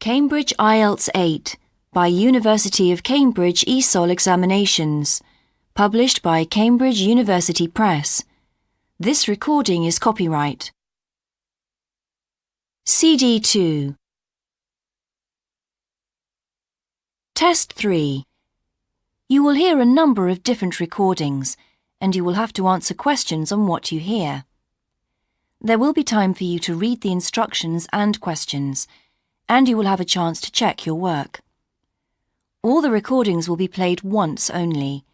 Cambridge IELTS 8 by University of Cambridge ESOL Examinations, published by Cambridge University Press. This recording is copyright. CD 2. Test 3. You will hear a number of different recordings, and you will have to answer questions on what you hear. There will be time for you to read the instructions and questions, and you will have a chance to check your work. All the recordings will be played once only.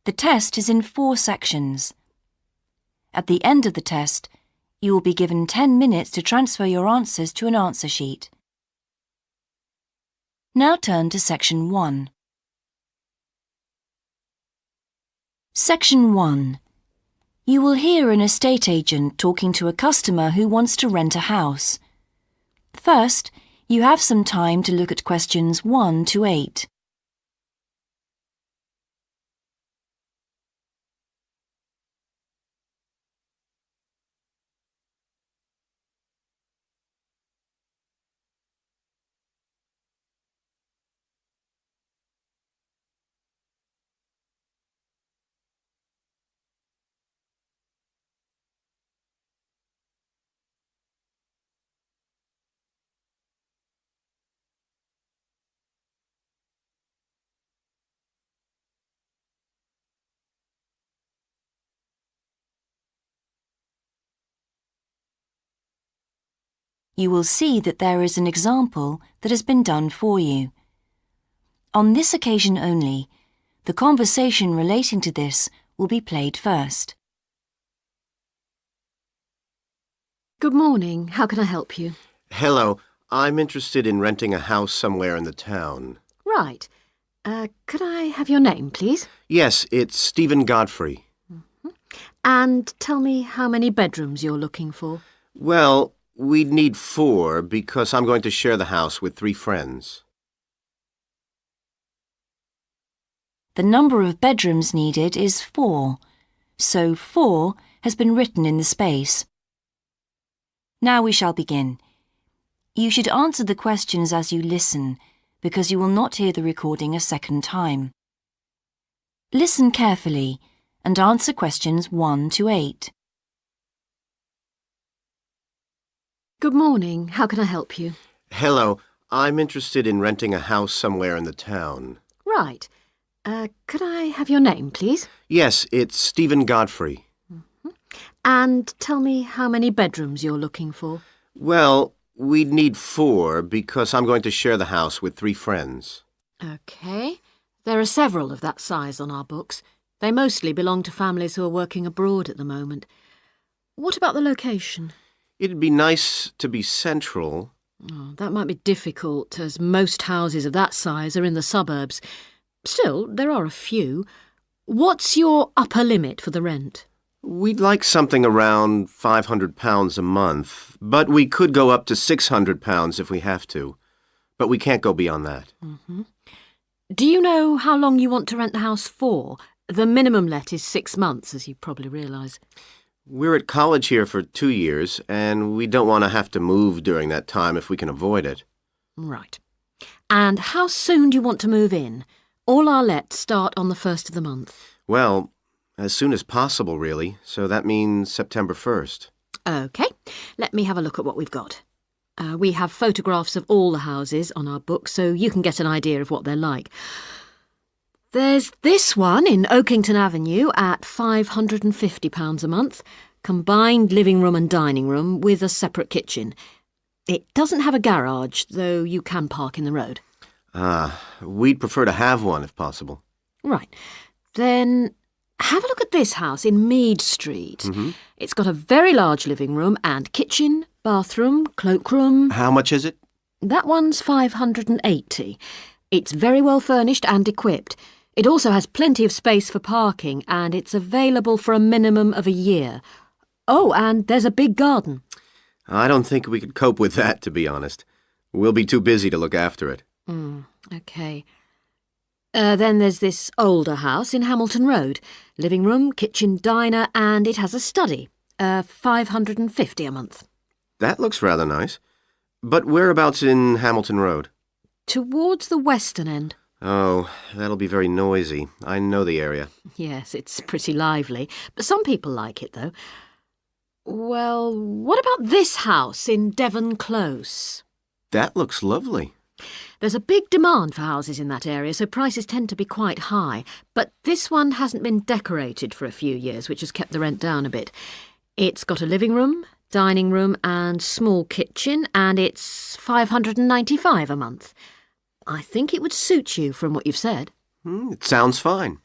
The test is in 4 sections. At the end of the test, you will be given 10 minutes to transfer your answers to an answer sheet. Now turn to Section 1. Section 1. You will hear an estate agent talking to a customer who wants to rent a house. First, you have some time to look at questions 1 to 8. You will see that there is an example that has been done for you. On this occasion only, the conversation relating to this will be played first. Good morning. How can I help you? Hello. I'm interested in renting a house somewhere in the town. Right. Could I have your name, please? Yes, it's Stephen Godfrey. And tell me how many bedrooms you're looking for. Well, we'd need 4 because I'm going to share the house with 3 friends. The number of bedrooms needed is 4, so 4 has been written in the space. Now we shall begin. You should answer the questions as you listen, because you will not hear the recording a second time. Listen carefully and answer questions 1 to 8. Good morning. How can I help you? Hello. I'm interested in renting a house somewhere in the town. Right. Could I have your name, please? Yes, it's Stephen Godfrey. And tell me how many bedrooms you're looking for. Well, we'd need 4 because I'm going to share the house with 3 friends. OK. There are several of that size on our books. They mostly belong to families who are working abroad at the moment. What about the location? It'd be nice to be central. Oh, that might be difficult, as most houses of that size are in the suburbs. Still, there are a few. What's your upper limit for the rent? We'd like something around £500 a month, but we could go up to £600 if we have to. But we can't go beyond that. Do you know how long you want to rent the house for? The minimum let is 6 months, as you probably realise. We're at college here for 2 years, and we don't want to have to move during that time if we can avoid it. Right. And how soon do you want to move in? All our lets start on the 1st of the month. Well, as soon as possible, really, so that means September 1st. OK. Let me have a look at what we've got. We have photographs of all the houses on our book, so you can get an idea of what they're like. There's this one in Oakington Avenue at £550 a month, combined living room and dining room with a separate kitchen. It doesn't have a garage, though you can park in the road. We'd prefer to have one if possible. Right. Then have a look at this house in Mead Street. It's got a very large living room and kitchen, bathroom, cloakroom. How much is it? That one's £580. It's very well furnished and equipped. It also has plenty of space for parking, and it's available for a minimum of a year. Oh, and there's a big garden. I don't think we could cope with that, to be honest. We'll be too busy to look after it. OK. Then there's this older house in Hamilton Road. Living room, kitchen, diner, and it has a study. £550 a month. That looks rather nice. But whereabouts in Hamilton Road? Towards the western end. Oh, that'll be very noisy. I know the area. Yes, it's pretty lively, but some people like it, though. Well, what about this house in Devon Close? That looks lovely. There's a big demand for houses in that area, so prices tend to be quite high. But this one hasn't been decorated for a few years, which has kept the rent down a bit. It's got a living room, dining room and small kitchen, and it's $595 a month. I think it would suit you from what you've said. It sounds fine.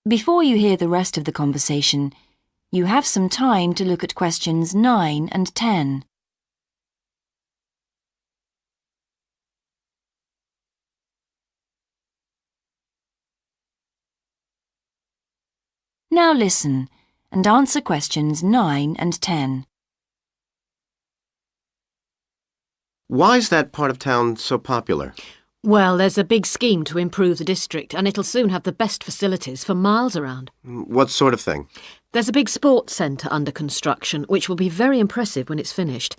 Before you hear the rest of the conversation, you have some time to look at questions 9 and 10. Now listen and answer questions 9 and 10. Why's that part of town so popular? Well, there's a big scheme to improve the district, and it'll soon have the best facilities for miles around. What sort of thing? There's a big sports centre under construction, which will be very impressive when it's finished.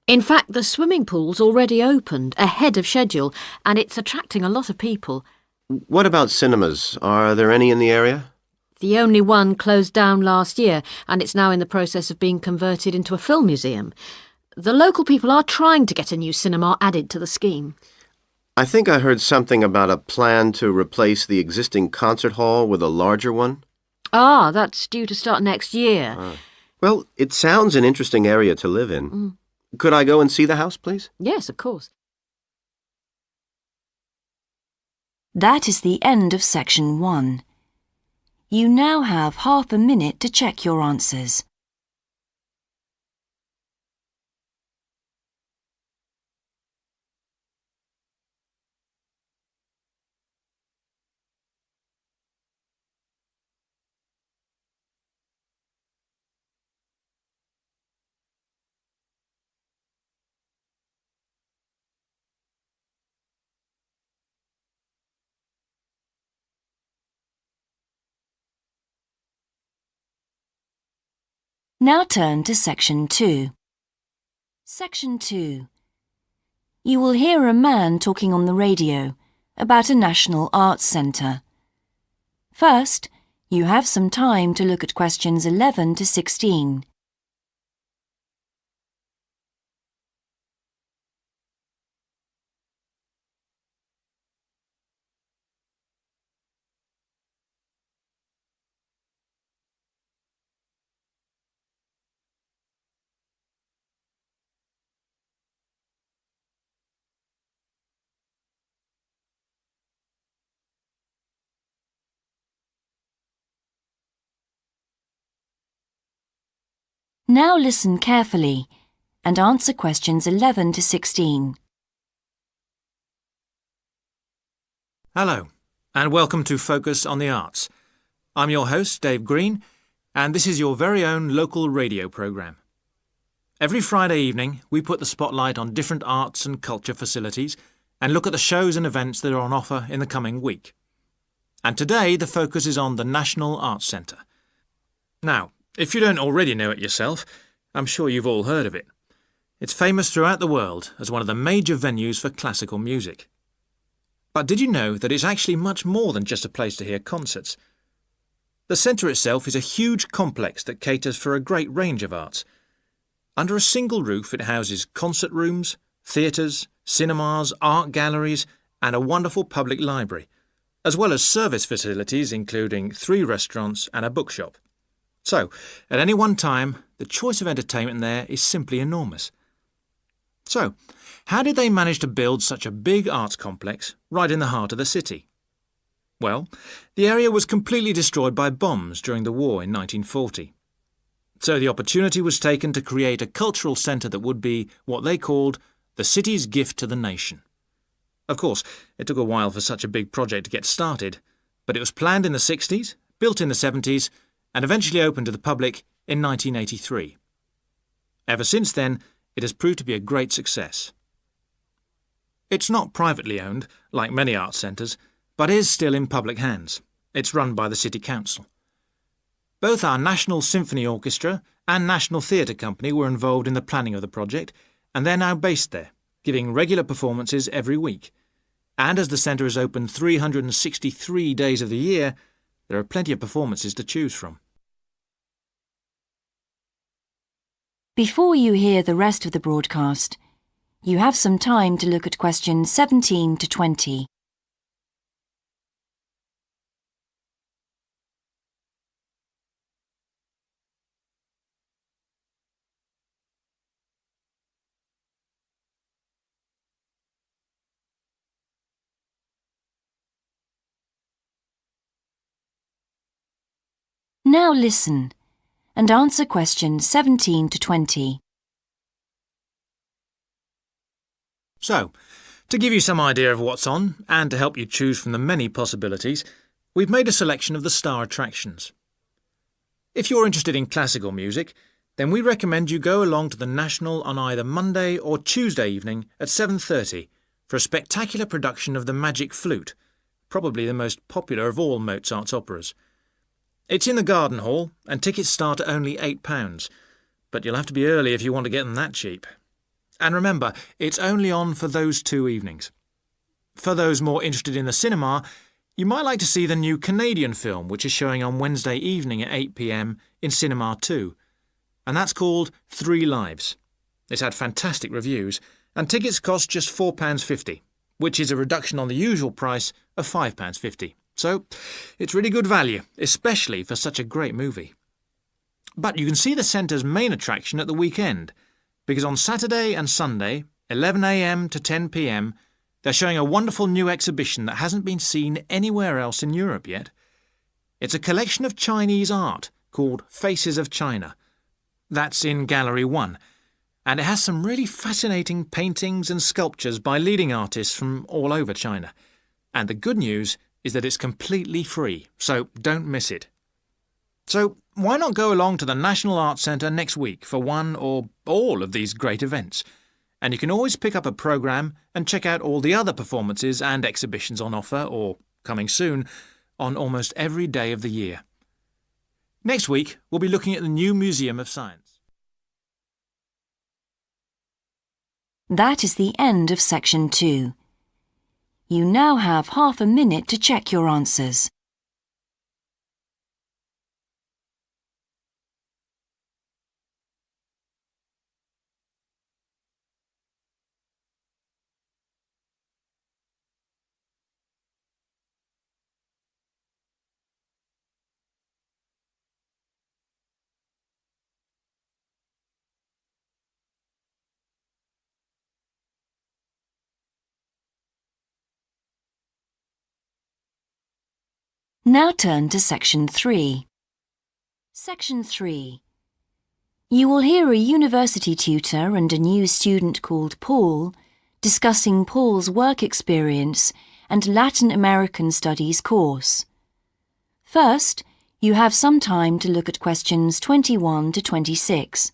In fact, the swimming pool's already opened, ahead of schedule, and it's attracting a lot of people. What about cinemas? Are there any in the area? The only one closed down last year, and it's now in the process of being converted into a film museum. The local people are trying to get a new cinema added to the scheme. I think I heard something about a plan to replace the existing concert hall with a larger one. Ah, that's due to start next year. Well, it sounds an interesting area to live in. Could I go and see the house, please? Yes, of course. That is the end of section 1. You now have half a minute to check your answers. Now turn to section 2. Section 2. You will hear a man talking on the radio about a national arts centre. First, you have some time to look at questions 11 to 16. Now listen carefully and answer questions 11 to 16. Hello, and welcome to Focus on the Arts. I'm your host, Dave Green, and this is your very own local radio programme. Every Friday evening, we put the spotlight on different arts and culture facilities and look at the shows and events that are on offer in the coming week. And today, the focus is on the National Arts Centre. Now, if you don't already know it yourself, I'm sure you've all heard of it. It's famous throughout the world as one of the major venues for classical music. But did you know that it's actually much more than just a place to hear concerts? The centre itself is a huge complex that caters for a great range of arts. Under a single roof, it houses concert rooms, theatres, cinemas, art galleries, and a wonderful public library, as well as service facilities including 3 restaurants and a bookshop. So, at any one time, the choice of entertainment there is simply enormous. So, how did they manage to build such a big arts complex right in the heart of the city? Well, the area was completely destroyed by bombs during the war in 1940. So the opportunity was taken to create a cultural centre that would be what they called the city's gift to the nation. Of course, it took a while for such a big project to get started, but it was planned in the 60s, built in the 70s, and eventually opened to the public in 1983. Ever since then, it has proved to be a great success. It's not privately owned, like many arts centres, but is still in public hands. It's run by the City Council. Both our National Symphony Orchestra and National Theatre Company were involved in the planning of the project, and they're now based there, giving regular performances every week. And as the centre is open 363 days of the year, there are plenty of performances to choose from. Before you hear the rest of the broadcast, you have some time to look at questions 17 to 20. Now listen and answer questions 17 to 20. So, to give you some idea of what's on, and to help you choose from the many possibilities, we've made a selection of the star attractions. If you're interested in classical music, then we recommend you go along to the National on either Monday or Tuesday evening at 7:30 for a spectacular production of The Magic Flute, probably the most popular of all Mozart's operas. It's in the Garden Hall, and tickets start at only £8, but you'll have to be early if you want to get them that cheap. And remember, it's only on for those 2 evenings. For those more interested in the cinema, you might like to see the new Canadian film, which is showing on Wednesday evening at 8 p.m. in Cinema 2, and that's called 3 Lives. It's had fantastic reviews, and tickets cost just £4.50, which is a reduction on the usual price of £5.50. So, it's really good value, especially for such a great movie. But you can see the centre's main attraction at the weekend, because on Saturday and Sunday, 11 a.m. to 10 p.m, they're showing a wonderful new exhibition that hasn't been seen anywhere else in Europe yet. It's a collection of Chinese art called Faces of China. That's in Gallery 1, and it has some really fascinating paintings and sculptures by leading artists from all over China. And the good news is that it's completely free, so don't miss it. So why not go along to the National Arts Centre next week for one or all of these great events? And you can always pick up a programme and check out all the other performances and exhibitions on offer, or coming soon, on almost every day of the year. Next week, we'll be looking at the new Museum of Science. That is the end of section 2. You now have half a minute to check your answers. Now turn to section 3. Section 3. You will hear a university tutor and a new student called Paul discussing Paul's work experience and Latin American Studies course. First, you have some time to look at questions 21 to 26.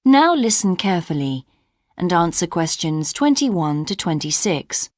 Now listen carefully and answer questions 21 to 26.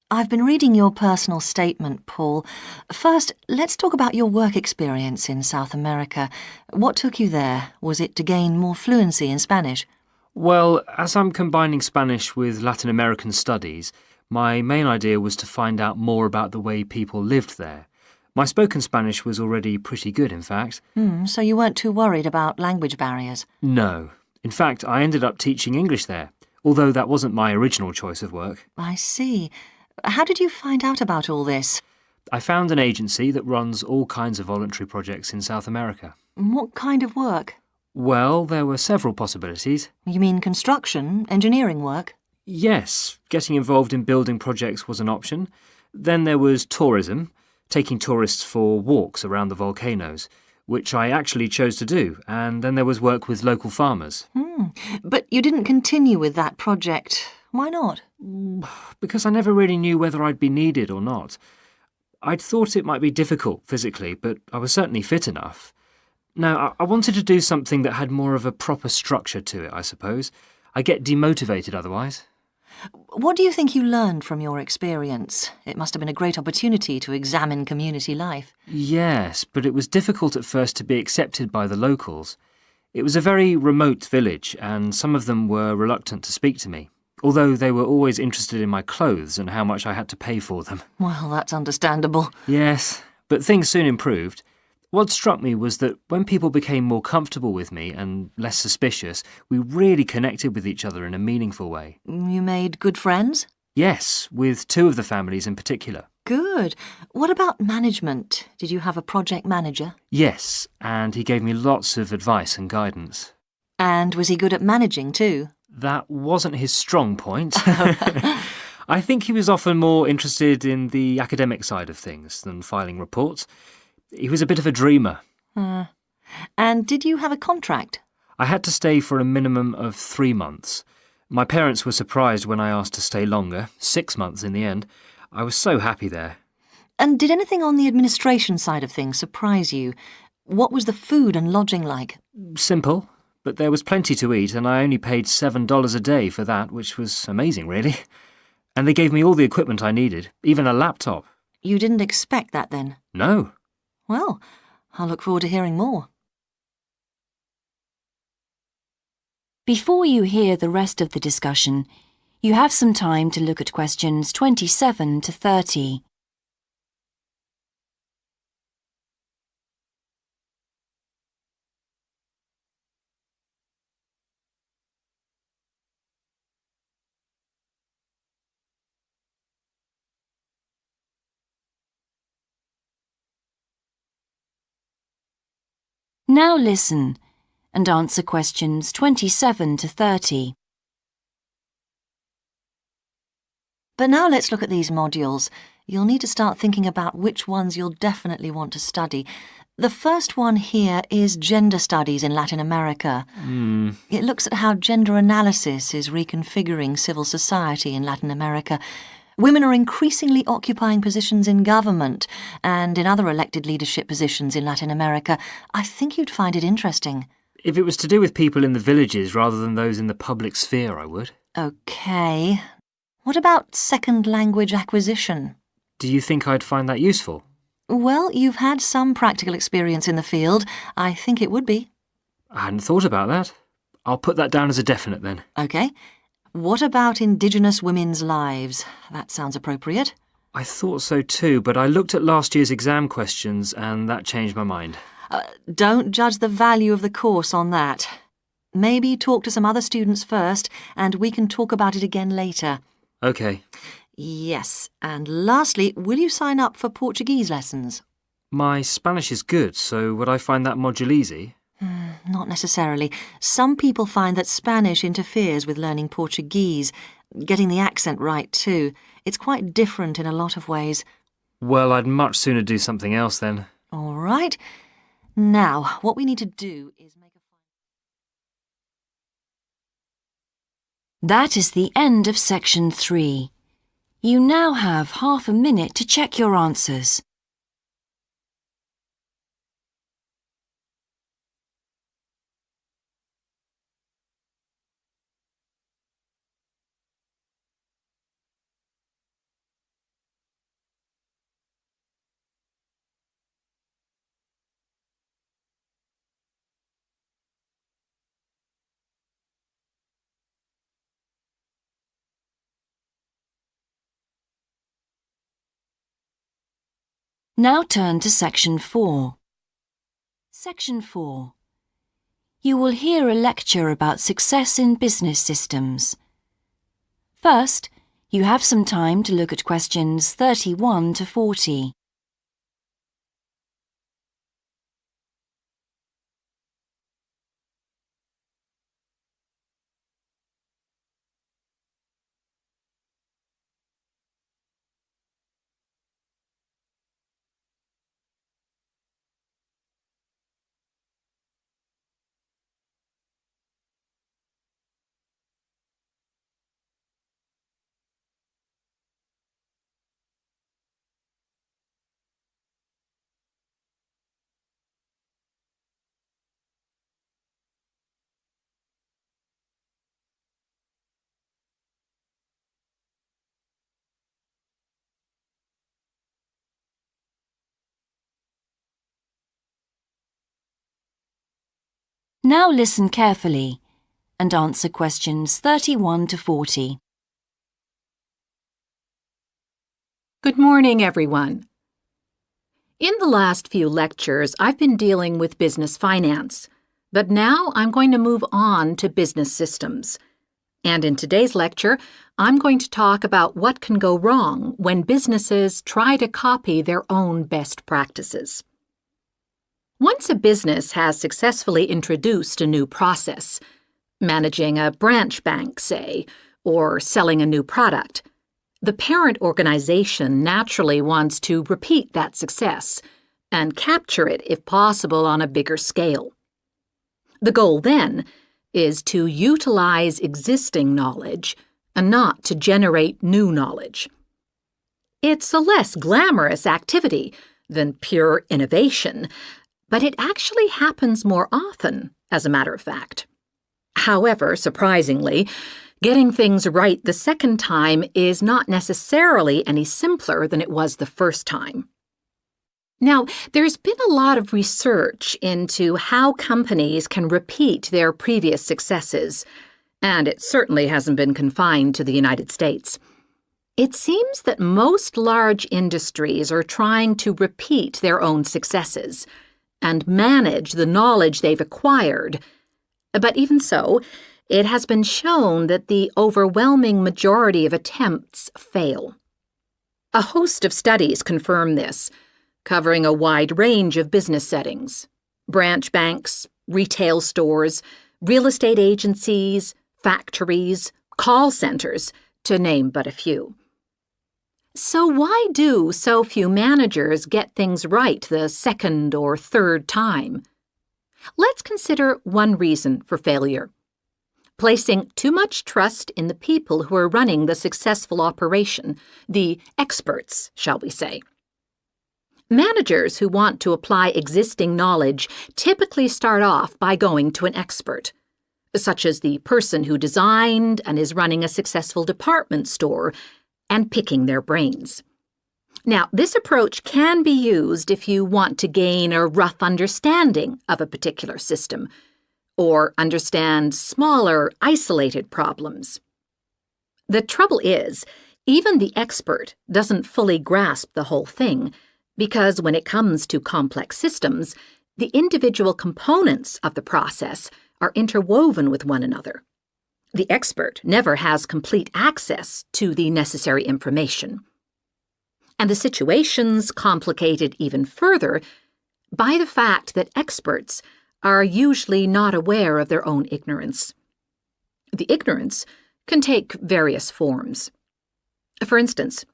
I've been reading your personal statement, Paul. First, let's talk about your work experience in South America. What took you there? Was it to gain more fluency in Spanish? Well, as I'm combining Spanish with Latin American studies, my main idea was to find out more about the way people lived there. My spoken Spanish was already pretty good, in fact. So you weren't too worried about language barriers? No. In fact, I ended up teaching English there, although that wasn't my original choice of work. I see. How did you find out about all this? I found an agency that runs all kinds of voluntary projects in South America. What kind of work? Well, there were several possibilities. You mean construction, engineering work? Yes, getting involved in building projects was an option. Then there was tourism, taking tourists for walks around the volcanoes, which I actually chose to do, and then there was work with local farmers. But you didn't continue with that project. Why not? Because I never really knew whether I'd be needed or not. I'd thought it might be difficult physically, but I was certainly fit enough. Now, I wanted to do something that had more of a proper structure to it, I suppose. I get demotivated otherwise. What do you think you learned from your experience? It must have been a great opportunity to examine community life. Yes, but it was difficult at first to be accepted by the locals. It was a very remote village, and some of them were reluctant to speak to me, although they were always interested in my clothes and how much I had to pay for them. Well, that's understandable. Yes, but things soon improved. What struck me was that when people became more comfortable with me and less suspicious, we really connected with each other in a meaningful way. You made good friends? Yes, with two of the families in particular. Good. What about management? Did you have a project manager? Yes, and he gave me lots of advice and guidance. And was he good at managing too? That wasn't his strong point. I think he was often more interested in the academic side of things than filing reports. He was a bit of a dreamer. And did you have a contract? I had to stay for a minimum of 3 months. My parents were surprised when I asked to stay longer, 6 months in the end. I was so happy there. And did anything on the administration side of things surprise you? What was the food and lodging like? Simple, but there was plenty to eat, and I only paid $7 a day for that, which was amazing, really. And they gave me all the equipment I needed, even a laptop. You didn't expect that then? No. Well, I'll look forward to hearing more. Before you hear the rest of the discussion, you have some time to look at questions 27 to 30. Now listen and answer questions 27 to 30. But now let's look at these modules. You'll need to start thinking about which ones you'll definitely want to study. The first one here is Gender Studies in Latin America. It looks at how gender analysis is reconfiguring civil society in Latin America. Women are increasingly occupying positions in government and in other elected leadership positions in Latin America. I think you'd find it interesting. If it was to do with people in the villages rather than those in the public sphere, I would. OK. What about second language acquisition? Do you think I'd find that useful? Well, you've had some practical experience in the field. I think it would be. I hadn't thought about that. I'll put that down as a definite then. OK. What about Indigenous women's lives? That sounds appropriate. I thought so too, but I looked at last year's exam questions and that changed my mind. Don't judge the value of the course on that. Maybe talk to some other students first and we can talk about it again later. OK. Yes, and lastly, will you sign up for Portuguese lessons? My Spanish is good, so would I find that module easy? Not necessarily. Some people find that Spanish interferes with learning Portuguese, getting the accent right too. It's quite different in a lot of ways. Well, I'd much sooner do something else then. All right. Now, what we need to do is make a... That is the end of section 3. You now have half a minute to check your answers. Now turn to section 4. Section 4. You will hear a lecture about success in business systems. First, you have some time to look at questions 31 to 40. Now listen carefully and answer questions 31 to 40. Good morning, everyone. In the last few lectures, I've been dealing with business finance, but now I'm going to move on to business systems. And in today's lecture, I'm going to talk about what can go wrong when businesses try to copy their own best practices. Once a business has successfully introduced a new process, managing a branch bank, say, or selling a new product, the parent organization naturally wants to repeat that success and capture it, if possible, on a bigger scale. The goal, then, is to utilize existing knowledge and not to generate new knowledge. It's a less glamorous activity than pure innovation, but it actually happens more often, as a matter of fact. However, surprisingly, getting things right the second time is not necessarily any simpler than it was the first time. Now, there's been a lot of research into how companies can repeat their previous successes, and it certainly hasn't been confined to the United States. It seems that most large industries are trying to repeat their own successes and manage the knowledge they've acquired. But even so, it has been shown that the overwhelming majority of attempts fail. A host of studies confirm this, covering a wide range of business settings: branch banks, retail stores, real estate agencies, factories, call centers, to name but a few. So why do so few managers get things right the second or third time? Let's consider one reason for failure: placing too much trust in the people who are running the successful operation, the experts, shall we say. Managers who want to apply existing knowledge typically start off by going to an expert, such as the person who designed and is running a successful department store, and picking their brains. Now, this approach can be used if you want to gain a rough understanding of a particular system, or understand smaller, isolated problems. The trouble is, even the expert doesn't fully grasp the whole thing, because when it comes to complex systems, the individual components of the process are interwoven with one another. The expert never has complete access to the necessary information. And the situation's complicated even further by the fact that experts are usually not aware of their own ignorance. The ignorance can take various forms. For instance,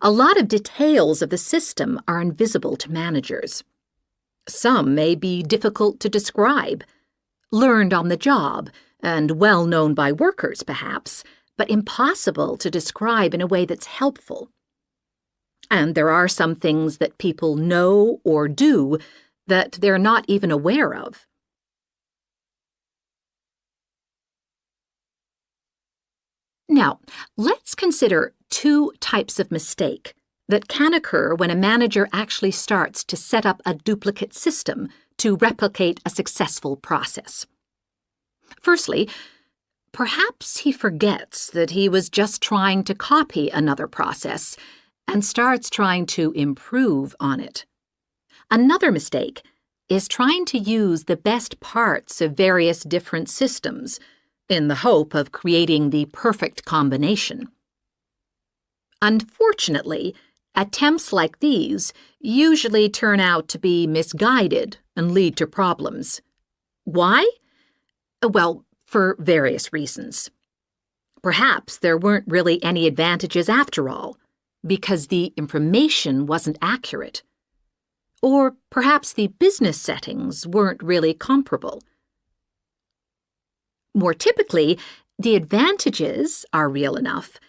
a lot of details of the system are invisible to managers. Some may be difficult to describe, learned on the job, and well known by workers, perhaps, but impossible to describe in a way that's helpful. And there are some things that people know or do that they're not even aware of. Now, let's consider two types of mistake that can occur when a manager actually starts to set up a duplicate system to replicate a successful process. Firstly, perhaps he forgets that he was just trying to copy another process and starts trying to improve on it. Another mistake is trying to use the best parts of various different systems in the hope of creating the perfect combination. Unfortunately, attempts like these usually turn out to be misguided and lead to problems. Why? Well, for various reasons. Perhaps there weren't really any advantages after all, because the information wasn't accurate. Or perhaps the business settings weren't really comparable. More typically, the advantages are real enough,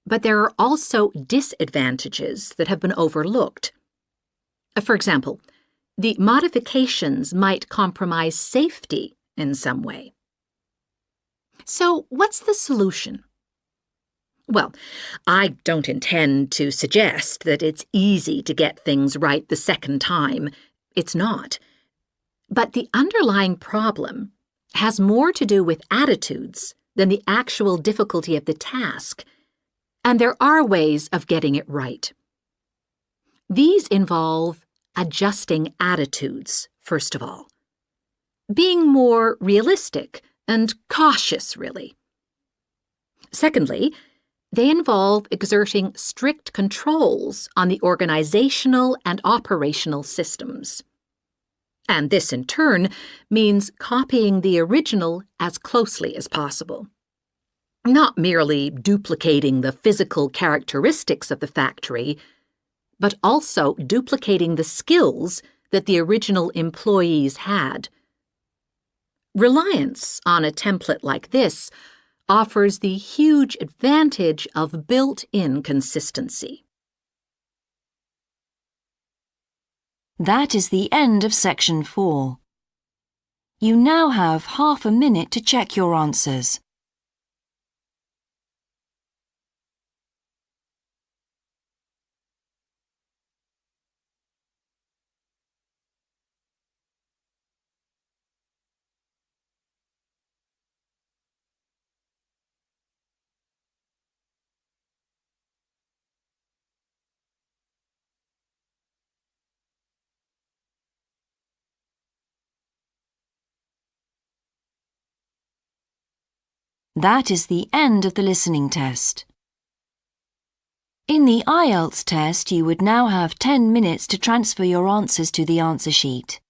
but there are also disadvantages that have been overlooked. For example, the modifications might compromise safety in some way. So, what's the solution? Well, I don't intend to suggest that it's easy to get things right the second time. It's not. But the underlying problem has more to do with attitudes than the actual difficulty of the task, and there are ways of getting it right. These involve adjusting attitudes, first of all. Being more realistic and cautious, really. Secondly, they involve exerting strict controls on the organizational and operational systems. And this, in turn, means copying the original as closely as possible. Not merely duplicating the physical characteristics of the factory, but also duplicating the skills that the original employees had. Reliance on a template like this offers the huge advantage of built-in consistency. That is the end of section 4. You now have half a minute to check your answers. That is the end of the listening test. In the IELTS test, you would now have 10 minutes to transfer your answers to the answer sheet.